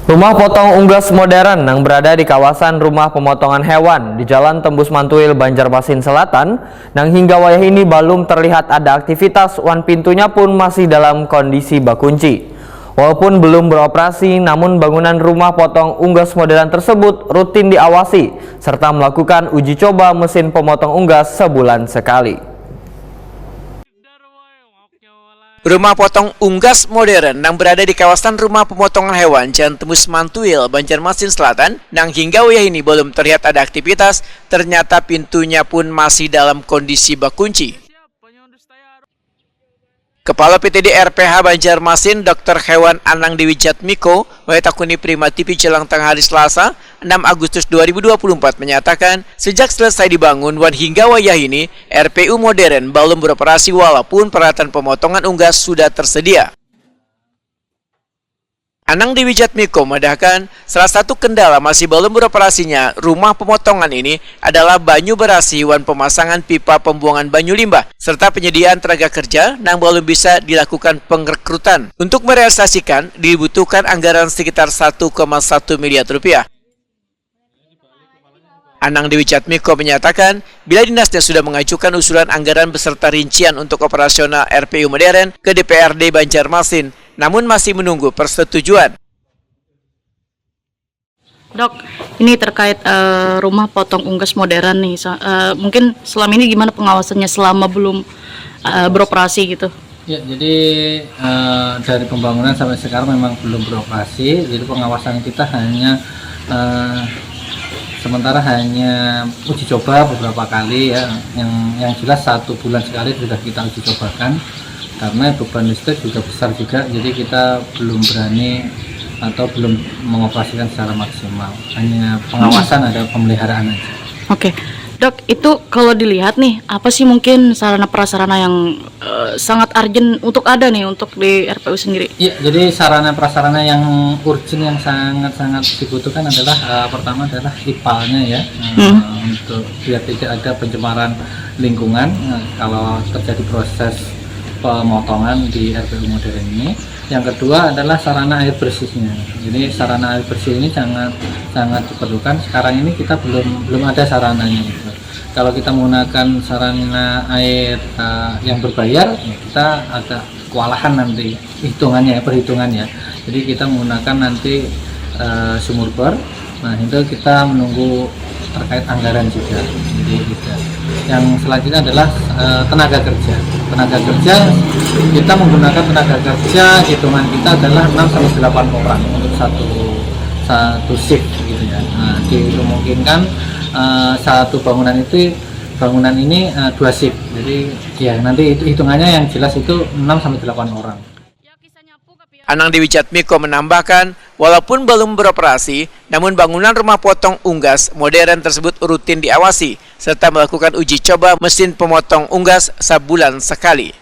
Rumah potong unggas modern yang berada di kawasan rumah pemotongan hewan di Jalan Tembus Mantuil, Banjarmasin Selatan, yang hingga wayah ini belum terlihat ada aktivitas, wan pintunya pun masih dalam kondisi bak kunci. Walaupun belum beroperasi, namun bangunan rumah potong unggas modern tersebut rutin diawasi serta melakukan uji coba mesin pemotong unggas sebulan sekali. Rumah potong unggas modern yang berada di kawasan rumah pemotongan hewan Jalan Tembus Mantuil, Banjarmasin Selatan, yang hingga wayah ini belum terlihat ada aktivitas, ternyata pintunya pun masih dalam kondisi bak kunci. Kepala PTD RPH Banjarmasin, Dr. Hewan Anang Dewi Jatmiko, Wayatakuni Prima TV Jelang Tengah hari Selasa, 6 Agustus 2024 menyatakan, sejak selesai dibangun wan hingga wayah ini, RPU modern belum beroperasi walaupun peralatan pemotongan unggas sudah tersedia. Anang Dewi Jatmiko menambahkan, salah satu kendala masih belum beroperasinya rumah pemotongan ini adalah banyu berasi wan pemasangan pipa pembuangan banyu limbah, serta penyediaan tenaga kerja yang belum bisa dilakukan pengrekrutan. Untuk merealisasikan, dibutuhkan anggaran sekitar 1,1 miliar rupiah. Anang Dewi Jatmiko menyatakan, bila dinasnya sudah mengajukan usulan anggaran beserta rincian untuk operasional RPU modern ke DPRD Banjarmasin, namun masih menunggu persetujuan. Dok, ini terkait rumah potong unggas modern nih, mungkin selama ini gimana pengawasannya selama belum beroperasi gitu? Ya, jadi dari pembangunan sampai sekarang memang belum beroperasi, jadi pengawasan kita hanya sementara hanya uji coba beberapa kali ya, yang jelas 1 bulan sekali sudah kita uji cobakan. Karena beban listrik juga besar juga, jadi kita belum berani atau belum mengoperasikan secara maksimal. Hanya pengawasan, ada pemeliharaan aja. Oke, Dok, itu kalau dilihat nih, apa sih mungkin sarana prasarana yang sangat urgent untuk ada nih untuk di RPU sendiri? Iya, jadi sarana prasarana yang urgent yang sangat-sangat dibutuhkan adalah pertama adalah IPAL-nya ya, untuk biar tidak ada pencemaran lingkungan kalau terjadi proses pemotongan di RPU modern ini. Yang kedua adalah sarana air bersihnya. Jadi sarana air bersih ini sangat diperlukan. Sekarang ini kita belum ada sarananya. Kalau kita menggunakan sarana air yang berbayar, kita ada kewalahan nanti perhitungannya. Jadi kita menggunakan nanti sumur bor. Nah, itu kita menunggu terkait anggaran juga. Jadi yang selanjutnya adalah tenaga kerja. Kita menggunakan tenaga kerja, hitungan kita adalah 6-8 orang untuk satu shift gitu ya. Nah, dimungkinkan satu bangunan ini 2 shift. Jadi ya nanti hitungannya yang jelas itu 6-8 orang. Anang Dewi Jatmiko menambahkan, walaupun belum beroperasi, namun bangunan rumah potong unggas modern tersebut rutin diawasi, serta melakukan uji coba mesin pemotong unggas sebulan sekali.